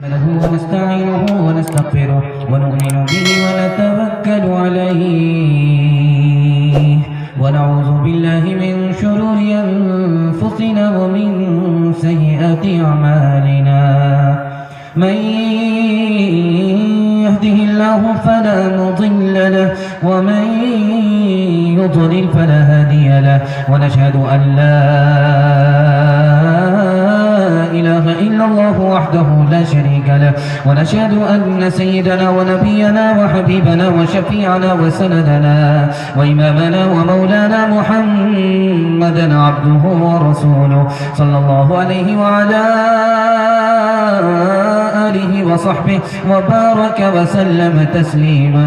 نحمده ونستعينه ونستغفره ونؤمن به ونتوكل عليه ونعوذ بالله من شرور أنفسنا ومن سيئات أعمالنا من يهده الله فلا مضل له ومن يضلل فلا هادي له ونشهد أن لا إله إلا الله وحده لا شريك له ونشهد أن سيدنا ونبينا وحبيبنا وشفيعنا وسندنا وإمامنا ومولانا محمدا عبده ورسوله صلى الله عليه وعلى آله وصحبه وبارك وسلم تسليما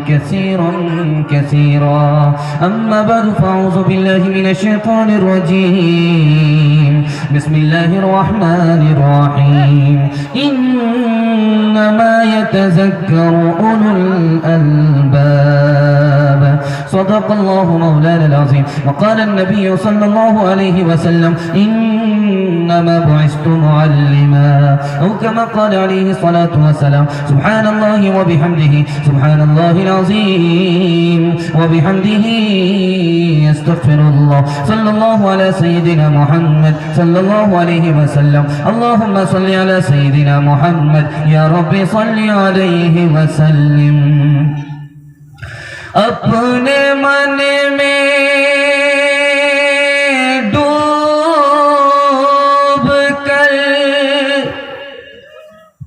كثيرا كثيرا أما بعد فأعوذ بالله من الشيطان الرجيم بسم الله الرحمن الرحيم إنما يتذكر أولو الألباب صدق الله مولانا العظيم وقال النبي صلى الله عليه وسلم إنما بعثت معلما أو كما قال عليه الصلاة والسلام سبحان الله وبحمده سبحان الله العظيم وبحمده استغفر الله صلى الله على سيدنا محمد صلى الله عليه وسلم اللهم صل على سيدنا محمد يا رب صل عليه وسلم اپنے من میں ڈوب کر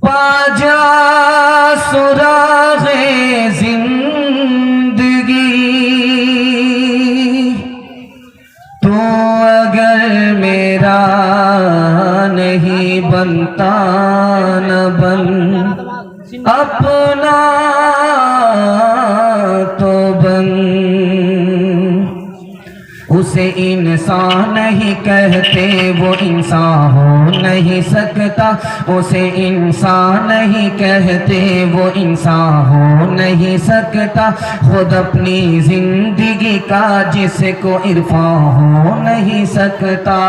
پا جا سراغ زندگی تو اگر میرا نہیں بنتا نہ بن اپنا تو بن اسے انسان نہیں کہتے وہ انسان ہو نہیں سکتا اسے انسان نہیں کہتے وہ انسان ہو نہیں سکتا خود اپنی زندگی کا جس کو عرفان ہو نہیں سکتا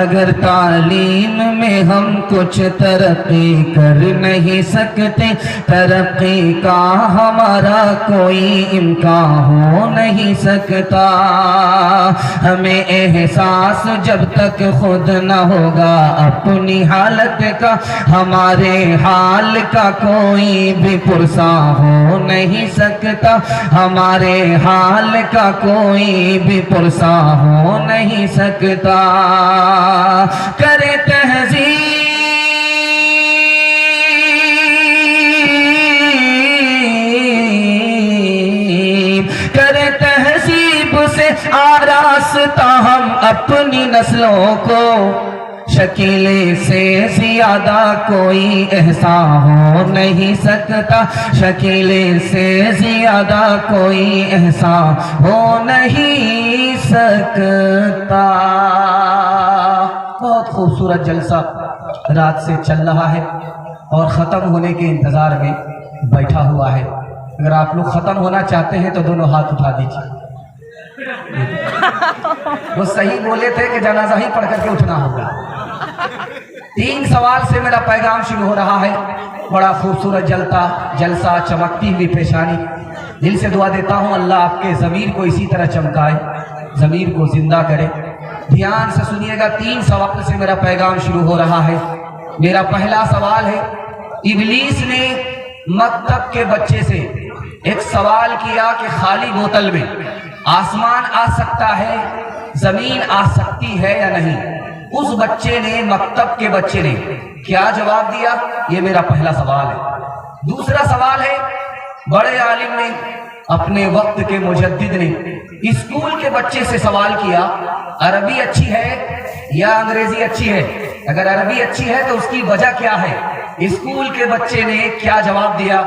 اگر تعلیم میں ہم کچھ ترقی کر نہیں سکتے ترقی کا ہمارا کوئی امکان ہو نہیں سکتا ہمیں احساس جب تک خود نہ ہوگا اپنی حالت کا ہمارے حال کا کوئی بھی پرساں ہو نہیں سکتا ہمارے حال کا کوئی بھی پرساں ہو نہیں سکتا کرے تہذیب کرے تہذیب سے آراستہ ہم اپنی نسلوں کو شکیل سے زیادہ کوئی احسان ہو نہیں سکتا شکیل سے زیادہ کوئی احسان ہو نہیں سکتا بہت خوبصورت جلسہ رات سے چل رہا ہے اور ختم ہونے کے انتظار میں بیٹھا ہوا ہے اگر آپ لوگ ختم ہونا چاہتے ہیں تو دونوں ہاتھ اٹھا دیجیے وہ صحیح بولے تھے کہ جنازہ ہی پڑھ کر کے اٹھنا ہوگا 3 سوال سے میرا پیغام شروع ہو رہا ہے بڑا خوبصورت جلسہ چمکتی ہوئی پیشانی دل سے دعا دیتا ہوں اللہ آپ کے ضمیر کو اسی طرح چمکائے ضمیر کو زندہ کرے دھیان سے سنیے گا 3 سوال سے میرا پیغام شروع ہو رہا ہے میرا پہلا سوال ہے ابلیس نے مکتب کے بچے سے ایک سوال کیا کہ خالی بوتل میں آسمان آ سکتا ہے زمین آ سکتی ہے یا نہیں اس بچے نے مکتب کے بچے نے کیا جواب دیا یہ میرا پہلا سوال ہے دوسرا سوال ہے بڑے عالم نے اپنے وقت کے مجدد نے اسکول کے بچے سے سوال کیا عربی اچھی ہے یا انگریزی اچھی ہے اگر عربی اچھی ہے تو اس کی وجہ کیا ہے اسکول کے بچے نے کیا جواب دیا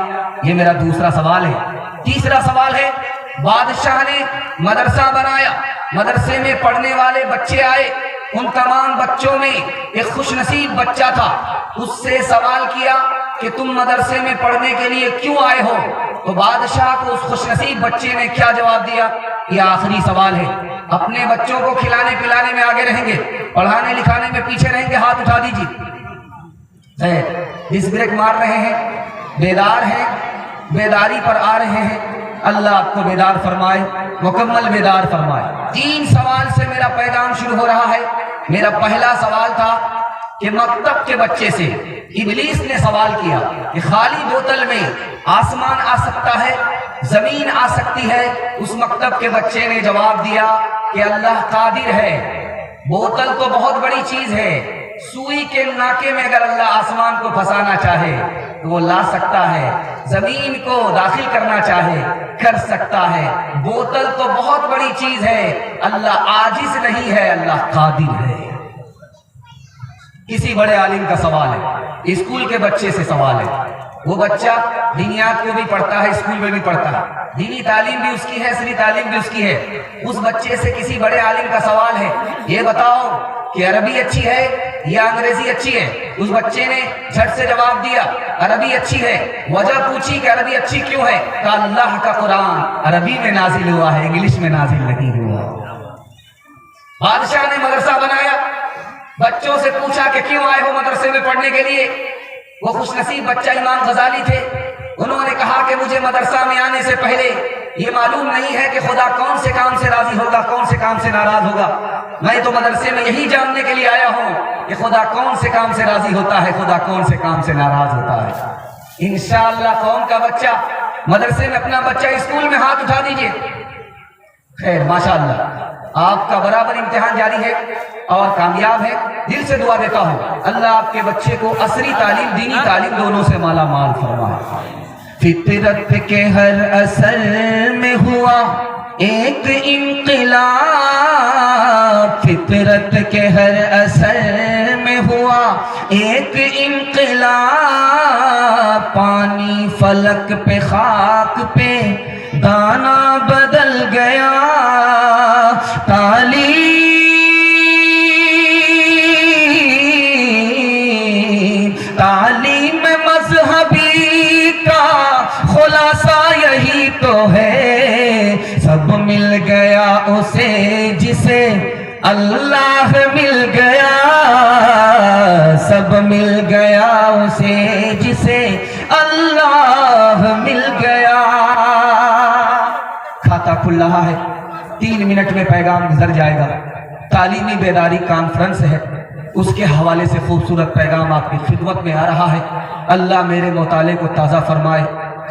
یہ میرا دوسرا سوال ہے تیسرا سوال ہے بادشاہ نے مدرسہ بنایا مدرسے میں پڑھنے والے بچے آئے ان تمام بچوں میں ایک خوش نصیب بچہ تھا اس سے سوال کیا کہ تم مدرسے میں پڑھنے کے لیے کیوں آئے ہو تو بادشاہ کو اس خوش نصیب بچے نے کیا جواب دیا یہ آخری سوال ہے اپنے بچوں کو کھلانے پلانے میں آگے رہیں گے، پڑھانے لکھانے میں پیچھے رہیں گے، ہاتھ اٹھا دیجیے۔ डिस ब्रेक मार रहे हैं, बेदार हैं, बेदारी पर आ रहे हैं, अल्लाह आपको बेदार फरमाए, मुकम्मल बेदार फरमाए। 3 सवाल से मेरा पैगाम शुरू हो रहा है। मेरा पहला सवाल था कि मकतब के बच्चे से इब्लीस ने सवाल किया कि खाली बोतल में आसमान आ सकता है, जमीन आ सकती है। उस मकतब के बच्चे ने जवाब दिया कि अल्लाह कादिर है। बोतल तो बहुत बड़ी चीज है, सुई के नाके में अगर अल्लाह आसमान को फंसाना चाहे तो वो ला सकता है, जमीन को दाखिल करना चाहे कर सकता है। बोतल तो बहुत बड़ी चीज है, अल्लाह आजिज नहीं है, अल्लाह कादिर है। किसी बड़े आलिम का सवाल है, स्कूल के बच्चे से सवाल है। वो बच्चा दीनियात को भी पढ़ता है, स्कूल में भी पढ़ता है, दीनी तालीम भी उसकी है, असली तालीम भी उसकी है। उस बच्चे से किसी बड़े आलिम का सवाल है, ये बताओ कि अरबी अच्छी है या अंग्रेजी अच्छी है? उस बच्चे ने झट से जवाब दिया अरबी अच्छी है। वजह पूछी कि अरबी अच्छी क्यों है? कहा अल्लाह का कुरान अरबी में नाजिल हुआ है, इंग्लिश में नाजिल नहीं हुआ। बादशाह ने मदरसा बनाया, बच्चों से पूछा कि क्यों आए हो मदरसे में पढ़ने के लिए? वो खुशनसीब बच्चा इमाम गजाली थे। उन्होंने कहा कि मुझे मदरसा में आने से पहले ये मालूम नहीं है कि खुदा कौन से काम से राजी होगा, कौन से काम से नाराज होगा। मैं तो मदरसे में यही जानने के लिए आया हूँ कि खुदा कौन से काम से राजी होता है, खुदा कौन से काम से नाराज होता है। इंशाअल्लाह कौम का बच्चा मदरसे में, अपना बच्चा स्कूल में हाथ उठा दीजिए। खैर माशाअल्लाह आपका बराबर इम्तिहान जारी है और कामयाब है। दिल से दुआ देता हूँ अल्लाह आपके बच्चे को असरी तालीम, दीनी तालीम दोनों से माला माल फरमाए। फितरत के हर असर में हुआ एक इनकलाब, फितरत के हर असर में हुआ एक इनकलाब। पानी फलक पे खाक पे दाना बदल गया, तालीम मजहबी का खुलासा यही तो है। सब मिल गया उसे जिसे अल्लाह मिल गया, सब मिल गया उसे जिसे अल्लाह मिल गया। खाता खुल रहा है, 3 मिनट में पैगाम गुजर जाएगा। तालीमी बेदारी कॉन्फ्रेंस है, उसके हवाले से खूबसूरत पैगाम आपकी खिदमत में आ रहा है। अल्लाह मेरे मुताले को ताज़ा फरमाए,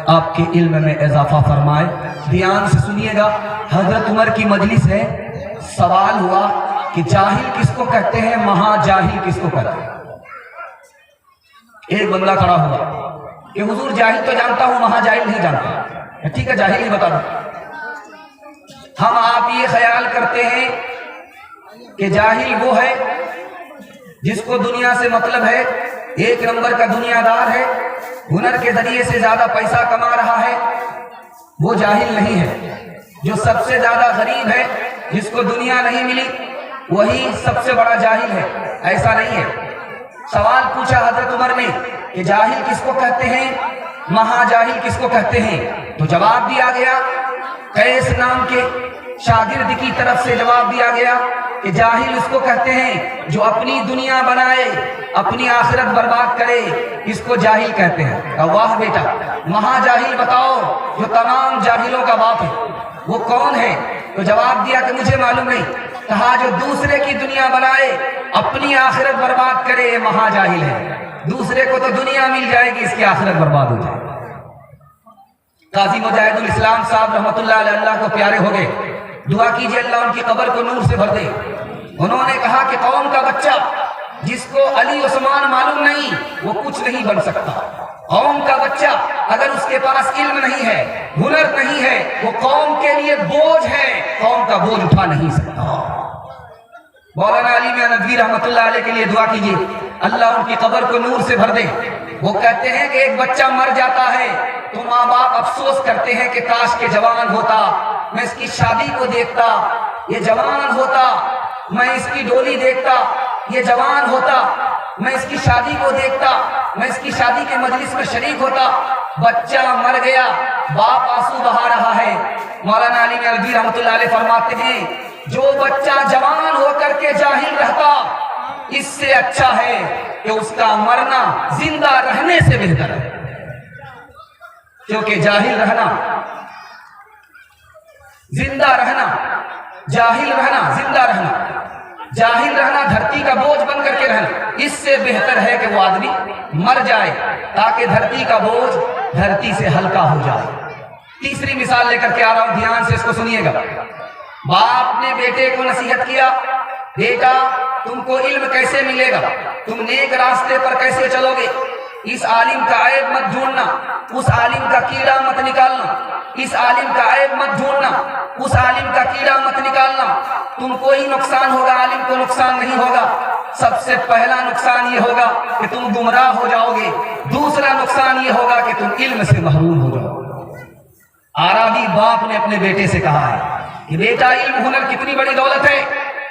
आपके इल्म में इजाफा फरमाए। ध्यान से सुनिएगा, हजरत उमर की मजलिस है। सवाल हुआ कि जाहिल किसको कहते हैं, महाजाहिल किसको कहते हैं? एक बंदा खड़ा हुआ कि हुजूर जाहिल तो जानता हूं, महाजाहिल नहीं जानता। ठीक है, जाहिल ही बता दो। हम आप ये ख्याल करते हैं कि जाहिल वो है जिसको दुनिया से मतलब है, 1 नंबर का दुनियादार है, हुनर के जरिए से ज्यादा पैसा कमा रहा है, वो जाहिल नहीं है। जो सबसे ज्यादा गरीब है, जिसको दुनिया नहीं मिली, वही सबसे बड़ा जाहिल है। ऐसा नहीं है। सवाल पूछा हजरत उमर ने कि जाहिल किसको कहते हैं, महाजाहिल किसको कहते हैं? तो जवाब दिया गया, कैस नाम के शागिर्द की तरफ से जवाब दिया गया कि जाहिल उसको कहते हैं जो अपनी दुनिया बनाए, अपनी आखिरत बर्बाद करे, इसको जाहिल कहते हैं। वाह बेटा, महाजाहिल बताओ जो तमाम जाहिलों का बाप है, वो कौन है? तो जवाब दिया कि मुझे मालूम नहीं। कहा जो दूसरे की दुनिया बनाए, अपनी आखिरत बर्बाद करे, ये महाजाहिल है। दूसरे को तो दुनिया मिल जाएगी, इसकी आखिरत बर्बाद हो जाएगी। काजी मुजाहिदुल इस्लाम साहब रहमतुल्लाह अलैह अल्लाह को प्यारे हो गए। दुआ कीजिए अल्लाह उनकी कब्र को नूर से भर दे। उन्होंने कहा कि कौम का बच्चा जिसको अली उस्मान मालूम नहीं, वो कुछ नहीं बन सकता। कौम का बच्चा अगर उसके पास इल्म नहीं है, हुनर नहीं है, वो कौम के लिए बोझ है, कौम का बोझ उठा नहीं सकता। मौलाना अली मियां नदवी रहमतुल्लाह अलैह के लिए दुआ कीजिए, अल्लाह उनकी कब्र को नूर से भर दे। वो कहते हैं कि एक बच्चा मर जाता है तो माँ बाप अफसोस करते हैं कि काश के जवान होता, मैं इसकी शादी को देखता, ये जवान होता, मैं इसकी डोली देखता, ये जवान होता, मैं इसकी शादी को देखता, मैं इसकी शादी के मजलिस में शरीक होता। बच्चा मर गया, बाप आंसू बहा रहा है। मौलाना अली मियां नदवी रहमतुल्लाह अलैह फरमाते हैं जो बच्चा जवान होकर के जाहिल रहता, इससे अच्छा है कि उसका मरना जिंदा रहने से बेहतर है। क्योंकि जाहिल रहना, जिंदा रहना, जाहिल रहना, जिंदा रहना, जाहिल रहना, धरती का बोझ बन करके रहना, इससे बेहतर है कि वो आदमी मर जाए ताकि धरती का बोझ धरती से हल्का हो जाए। तीसरी मिसाल लेकर के आ रहा हूं, ध्यान से इसको सुनिएगा। बाप ने बेटे को नसीहत किया, बेटा तुमको इल्म कैसे मिलेगा, तुम नेक रास्ते पर कैसे चलोगे, इस आलिम का ऐब मत ढूंढना, उस आलिम का कीड़ा मत निकालना, इस आलिम का ऐब मत ढूंढना, उस आलिम का कीड़ा मत निकालना, तुमको ही नुकसान होगा, आलिम को नुकसान नहीं होगा। सबसे पहला नुकसान ये होगा कि तुम गुमराह हो जाओगे, दूसरा नुकसान ये होगा कि तुम इल्म से महरूम हो जाओगे। आराबी बाप ने अपने बेटे से कहा है कि बेटा इल्म हुनर कितनी बड़ी दौलत है,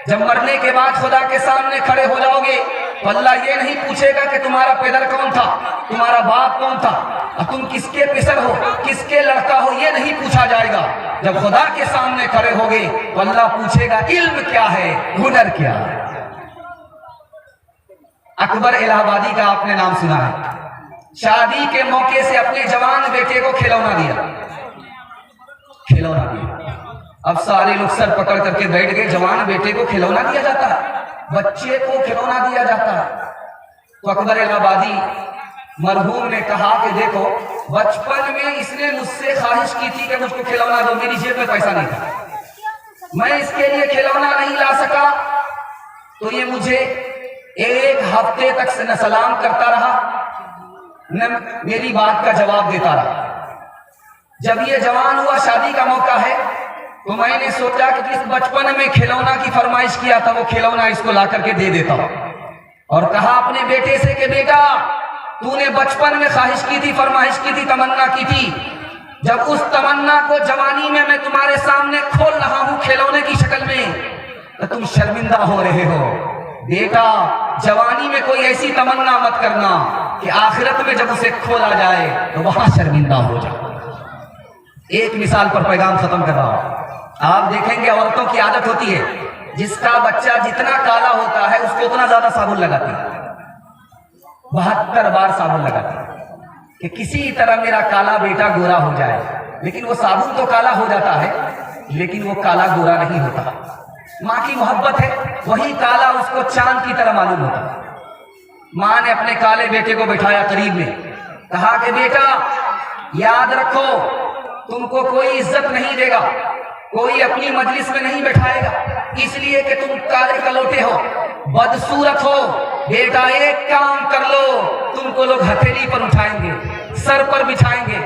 जब मरने के बाद खुदा के सामने खड़े हो जाओगे तो अल्लाह ये नहीं पूछेगा कि तुम्हारा पैदर कौन था, तुम्हारा बाप कौन था, और तुम किसके पिसर हो, किसके लड़का हो, ये नहीं पूछा जाएगा। जब खुदा के सामने खड़े होगे तो अल्लाह पूछेगा इल्म क्या है, हुनर क्या है। अकबर इलाहाबादी का आपने नाम सुना है, शादी के मौके से अपने जवान बेटे को खिलौना दिया, खिलौना दिया। अब सारे लोग सर पकड़ करके बैठ गए, जवान बेटे को खिलौना दिया जाता है, बच्चे को खिलौना दिया जाता है। तो अकबर इलाहाबादी मरहूम ने कहा कि देखो बचपन में इसने मुझसे ख्वाहिश की थी कि मुझको खिलौना दो, मेरी जेब में पैसा नहीं था, मैं इसके लिए खिलौना नहीं ला सका, तो ये मुझे एक हफ्ते तक न सलाम करता रहा, न मेरी बात का जवाब देता रहा। जब ये जवान हुआ, शादी का मौका है, तो मैंने सोचा कि जिस बचपन में खिलौना की फरमाइश किया था वो खिलौना इसको ला करके दे देता हूं, और कहा अपने बेटे से कि बेटा तूने बचपन में ख्वाहिश की थी, फरमाइश की थी, तमन्ना की थी, जब उस तमन्ना को जवानी में मैं तुम्हारे सामने खोल रहा हूं खिलौने की शक्ल में, तो तुम शर्मिंदा हो रहे हो। बेटा जवानी में कोई ऐसी तमन्ना मत करना कि आखिरत में जब उसे खोला जाए तो वहां शर्मिंदा हो जाए। एक मिसाल पर पैगाम खत्म कर रहा हूं। आप देखेंगे औरतों की आदत होती है, जिसका बच्चा जितना काला होता है उसको उतना ज्यादा साबुन लगाती है, 72 बार साबुन लगाती है कि किसी तरह मेरा काला बेटा गोरा हो जाए। लेकिन वो साबुन तो काला हो जाता है, लेकिन वो काला गोरा नहीं होता। माँ की मोहब्बत है, वही काला उसको चांद की तरह मालूम होता। माँ ने अपने काले बेटे को बिठाया करीब में, कहा कि बेटा याद रखो तुमको कोई इज्जत नहीं देगा, कोई अपनी मजलिस में नहीं बैठाएगा, इसलिए कि तुम काले कलोटे हो, बदसूरत हो। बेटा एक काम कर लो, तुमको लोग हथेली पर उठाएंगे, सर पर बिछाएंगे।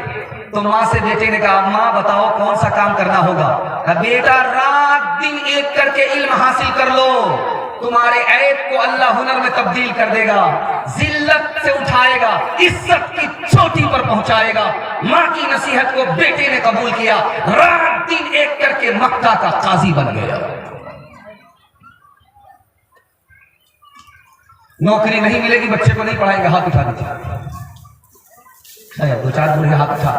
तो माँ से बेटे ने कहा माँ बताओ कौन सा काम करना होगा। कहा बेटा रात दिन एक करके इल्म हासिल कर लो, तुम्हारे ऐब को अल्लाह हुनर में तब्दील कर देगा, जिल्लत से उठाएगा, इज्जत की चोटी पर पहुंचाएगा। माँ की नसीहत को बेटे ने कबूल किया, रात दिन एक करके मक्का का काजी बन गया। नौकरी नहीं मिलेगी, बच्चे को नहीं पढ़ाएंगे, हाथ उठा दीजिए, दो चार बूढ़े हाथ उठा।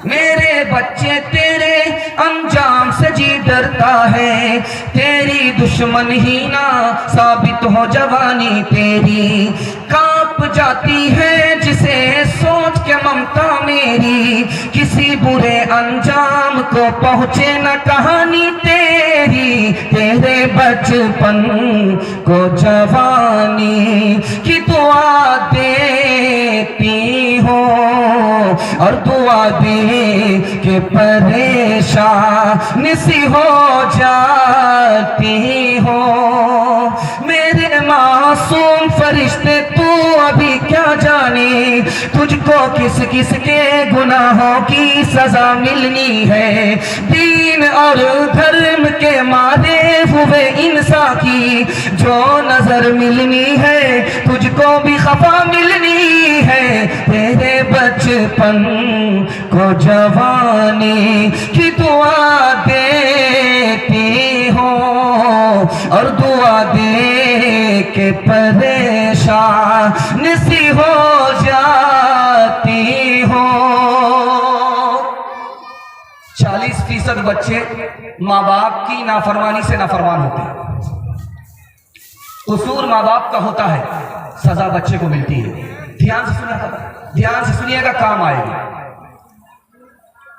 मेरे बच्चे तेरे अंजाम से जी डरता है, तेरी दुश्मन ही ना साबित हो जवानी तेरी, कांप जाती है जिसे सोच के ममता मेरी, किसी बुरे अंजाम को पहुंचे न कहानी तेरी, तेरे बचपन को जवानी की दुआ देती हो, और दुआ दे के परेशान सी हो जाती हो। मेरे मासूम फरिश्ते तू अभी क्या जाने, तुझको किस किस के गुनाहों की सजा मिलनी है, दीन और धर्म के मारे हुए इंसान की जो नजर मिलनी है, तुझको भी खफा मिलनी है। तेरे बचपन को जवानी की दुआ देती हो, और दुआ दे के परेशान सी हो जाती हो। 40% बच्चे माँ बाप की नाफरमानी से नाफरमान होते हैं। कसूर माँ बाप का होता है, सजा बच्चे को मिलती है। ध्यान से सुनिएगा, काम आएगा।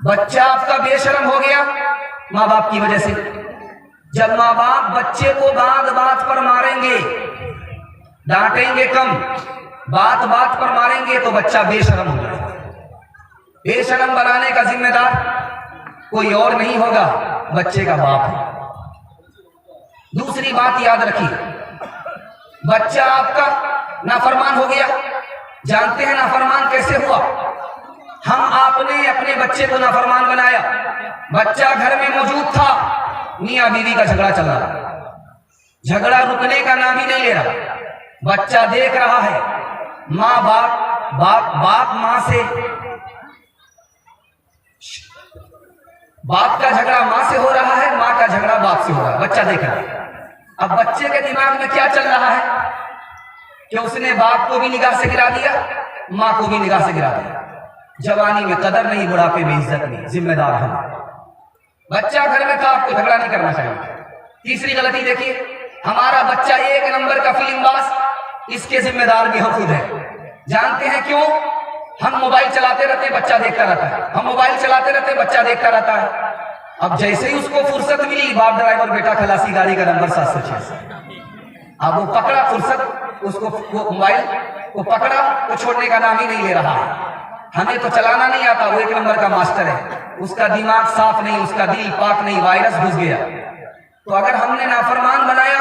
बच्चा आपका बेशरम हो गया माँ बाप की वजह से। जब माँ बाप बच्चे को बात बात पर मारेंगे, डांटेंगे कम, बात बात पर मारेंगे तो बच्चा बेशरम हो जाएगा। बेशरम बनाने का जिम्मेदार कोई और नहीं होगा, बच्चे का बाप है। दूसरी बात याद रखिए, बच्चा आपका नाफरमान हो गया। जानते हैं नाफरमान कैसे हुआ? हम आपने अपने बच्चे को नाफरमान बनाया। बच्चा घर में मौजूद था, मियां बीवी का झगड़ा चल रहा, झगड़ा रुकने का नाम ही नहीं ले रहा। बच्चा देख रहा है माँ बाप माँ से, बाप का झगड़ा माँ से हो रहा है, माँ का झगड़ा बाप से हो रहा है, बच्चा देख रहा है। अब बच्चे के दिमाग में क्या चल रहा है कि उसने बाप को भी निगाह से गिरा दिया, माँ को भी निगाह से गिरा दिया। जवानी में कदर नहीं, बुढ़ापे में इज्जत नहीं, जिम्मेदार हम। बच्चा घर में था, आपको झगड़ा नहीं करना चाहिए। तीसरी गलती देखिए, हमारा बच्चा एक नंबर का फिल्म बाज, इसके जिम्मेदार भी हम खुद हैं। जानते हैं क्यों? हम मोबाइल चलाते रहते, बच्चा देखता रहता है। हम मोबाइल चलाते रहते, बच्चा देखता रहता है। अब जैसे ही उसको फुर्सत मिली, बाप ड्राइवर बेटा खलासी गाड़ी का नंबर 766, अब वो पकड़ा फुर्सत, उसको वो मोबाइल को पकड़ा, वो छोड़ने का नाम ही नहीं ले रहा है। हमें तो चलाना नहीं आता, वो एक नंबर का मास्टर है, उसका दिमाग साफ नहीं, उसका दिल पाक नहीं, वायरस घुस गया। तो अगर हमने नाफरमान बनाया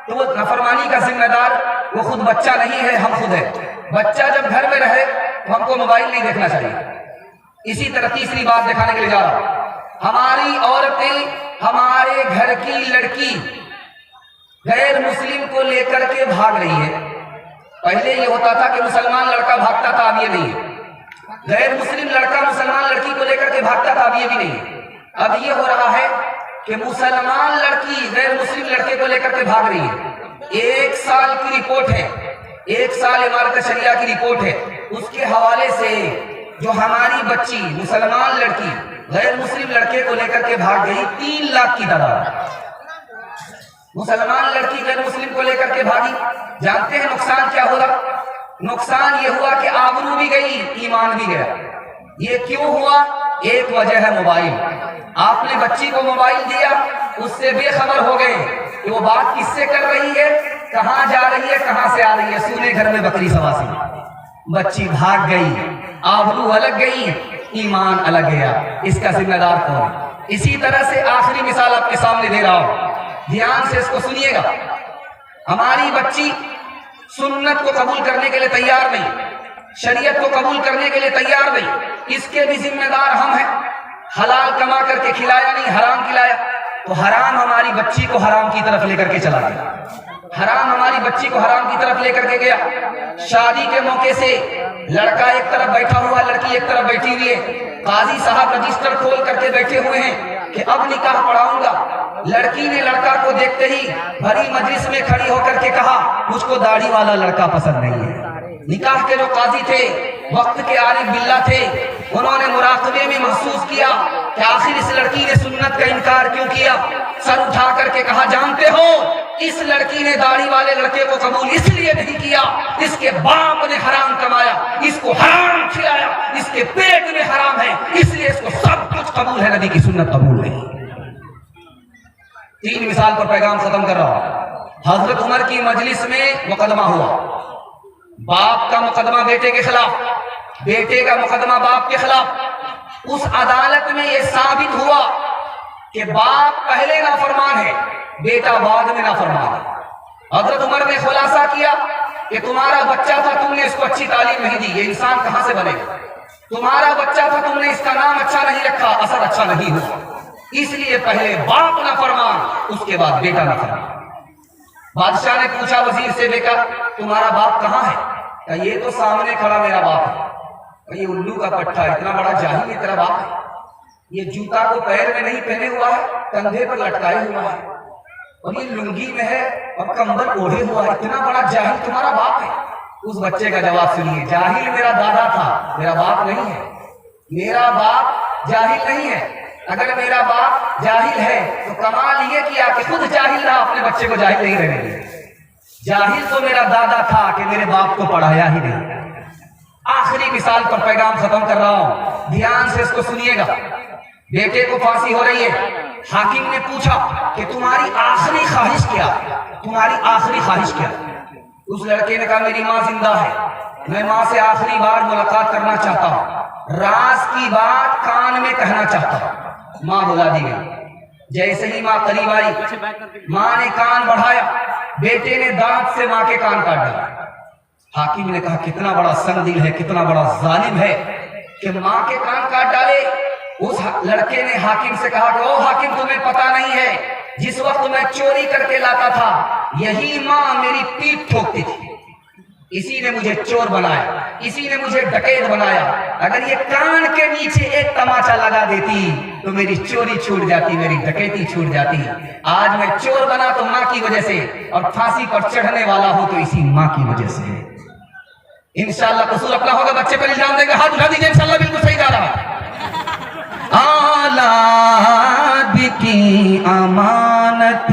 तो वो नाफरमानी का जिम्मेदार वो खुद बच्चा नहीं है, हम खुद है। बच्चा जब घर में रहे तो हमको मोबाइल नहीं देखना चाहिए। इसी तरह तीसरी बात दिखाने के लिए जा रहा हूं, हमारी औरतें, हमारे घर की लड़की गैर मुस्लिम को लेकर के भाग रही है। पहले ये होता था कि मुसलमान लड़का भागता था, अब ये नहीं है। गैर मुस्लिम लड़का मुसलमान लड़की को लेकर के भागता था, अब ये भी नहीं है। अब ये हो रहा है कि मुसलमान लड़की गैर मुस्लिम लड़के को लेकर के भाग रही है। 1 साल की रिपोर्ट है, 1 साल इमारत शरिया की रिपोर्ट है, उसके हवाले से जो हमारी बच्ची मुसलमान लड़की गैर मुस्लिम लड़के को लेकर के भाग गई, 3 लाख की तादाद। मुसलमान लड़की गैर मुस्लिम को लेकर के भागी। जानते हैं नुकसान क्या होगा? नुकसान ये हुआ कि आबरू भी गई, ईमान भी गया। ये क्यों हुआ? एक वजह है मोबाइल। आपने बच्ची को मोबाइल दिया, उससे बेखबर हो गए कि वो बात किससे कर रही है, कहाँ जा रही है, कहाँ से आ रही है। सुने घर में बकरी सवासी, बच्ची भाग गई, आबरू अलग गई, ईमान अलग गया। इसका जिम्मेदार कौन? इसी तरह से आखिरी मिसाल आपके सामने दे रहा हूं, ध्यान से इसको सुनिएगा। हमारी बच्ची सुन्नत को कबूल करने के लिए तैयार नहीं, शरीयत को कबूल करने के लिए तैयार नहीं, इसके भी जिम्मेदार हम हैं। हलाल कमा करके खिलाया नहीं, हराम खिलाया, तो हराम हमारी बच्ची को हराम की तरफ लेकर के चला गया। हराम हमारी बच्ची को हराम की तरफ लेकर के गया। शादी के मौके से लड़का एक तरफ बैठा हुआ, लड़की एक तरफ बैठी हुई है। काजी साहब रजिस्टर खोल करके बैठे हुए हैं कि अब निकाह पढ़ाऊंगा। लड़की ने लड़का को देखते ही भरी मजलिस में खड़ी होकर के कहा, मुझको दाढ़ी वाला लड़का पसंद नहीं है। निकाह के जो काजी थे, वक्त के आरिफ बिल्ला थे, उन्होंने मुराकबे में महसूस किया कि आखिर इस लड़की ने सुन्नत का इनकार क्यों किया। सर उठा करके कहा, जानते हो इस लड़की ने दाढ़ी वाले लड़के को कबूल इसलिए नहीं किया, इसके बाप ने हराम कमाया, इसको हराम खिलाया, इसके पेट में हराम है, इसलिए इसको सब कुछ कबूल है, नबी की सुन्नत कबूल नहीं। 3 मिसाल पर पैगाम खत्म कर रहा हूं। हजरत उमर की मजलिस में मुकदमा हुआ, बाप का मुकदमा बेटे के खिलाफ, बेटे का मुकदमा बाप के खिलाफ। उस अदालत में यह साबित हुआ कि बाप पहले नाफरमान है, बेटा बाद में नाफरमान है। हजरत उमर ने खुलासा किया कि तुम्हारा बच्चा था, तुमने इसको अच्छी तालीम नहीं दी, ये इंसान कहां से बनेगा। तुम्हारा बच्चा था, तुमने इसका नाम अच्छा नहीं रखा, असर अच्छा नहीं हुआ, इसलिए पहले बाप नाफरमान, उसके बाद बेटा नाफरमान। बादशाह ने पूछा वजीर से, बेटा तुम्हारा बाप कहाँ है? कहा, ये तो सामने खड़ा मेरा बाप है। ये उल्लू का पट्टा, इतना बड़ा जाहिल तेरा बाप है। ये जूता को पैर में नहीं पहने हुआ है, कंधे पर लटकाए हुआ है, और ये लुंगी में है और कंबल ओढ़े हुआ है, इतना बड़ा जाहिल तुम्हारा बाप है। उस बच्चे का जवाब सुनिए, जाहिल मेरा दादा था, मेरा बाप नहीं है। मेरा बाप जाहिल नहीं है। अगर मेरा बाप जाहिल है तो कमाल ये किया कि खुद जाहिल रहा, अपने बच्चे को जाहिल नहीं रहने दिया। जाहिल तो मेरा दादा था कि मेरे बाप को पढ़ाया ही नहीं। आखिरी मिसाल पर पैगाम खत्म कर रहा हूं, ध्यान से इसको सुनिएगा। बेटे को फांसी हो रही है, हाकिम ने पूछा कि तुम्हारी आखिरी ख्वाहिश क्या, तुम्हारी आखिरी ख्वाहिश क्या? उस लड़के ने कहा मेरी माँ जिंदा है, मैं माँ से आखिरी बार मुलाकात करना चाहता हूँ, राज की बात कान में कहना चाहता हूँ। माँ बुला दी गई। जैसे ही माँ करीब आई, माँ ने कान बढ़ाया, बेटे ने दांत से माँ के कान काट डाला। हाकिम ने कहा कितना बड़ा संगदिल है, कितना बड़ा जालिम है कि माँ के कान काट डाले। उस लड़के ने हाकिम से कहा कि ओ हाकिम, तुम्हें पता नहीं है, जिस वक्त मैं चोरी करके लाता था यही माँ मेरी पीठ ठोकती थी, इसी ने मुझे चोर बनाया, इसी ने मुझे डकैत बनाया। अगर ये कान के नीचे एक तमाचा लगा देती तो मेरी चोरी छूट जाती, मेरी डकैती छूट जाती। आज मैं चोर बना तो माँ की वजह से, और फांसी पर चढ़ने वाला हूं तो इसी माँ की वजह से। इंशाअल्लाह कसूर अपना होगा, बच्चे पर इल्जाम देंगे, हाथ उठा दीजिए, इंशाअल्लाह बिल्कुल सही जा रहा है। औलाद की अमानत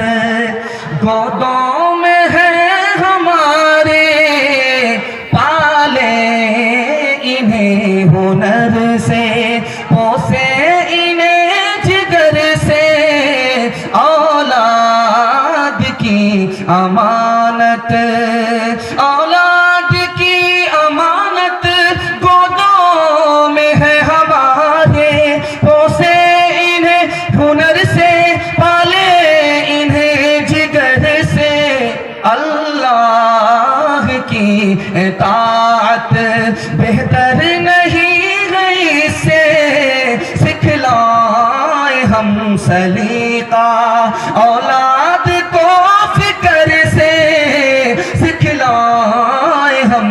गोदों में है हमारे, पाले इन्हें हुनर से, पोसे इन्हें जिगर से। औलाद की अमानत, औलाद की अमानत गोदों में है हमारे, पोसे इन्हें हुनर से, पाले इन्हें जिगर से। अल्लाह की इताअत बेहतर नहीं है इससे, सिखलाए हम सलीका औलाद को फिक्र से, सिखलाए हम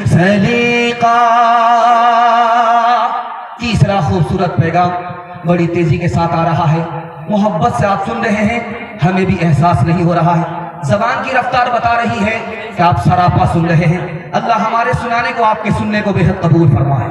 सलीका। तीसरा खूबसूरत पैगाम बड़ी तेजी के साथ आ रहा है, मोहब्बत से आप सुन रहे हैं, हमें भी एहसास नहीं हो रहा है, ज़बान की रफ्तार बता रही है कि आप सरापा सुन रहे हैं। अल्लाह हमारे सुनाने को, आपके सुनने को बेहद कबूल फरमाए।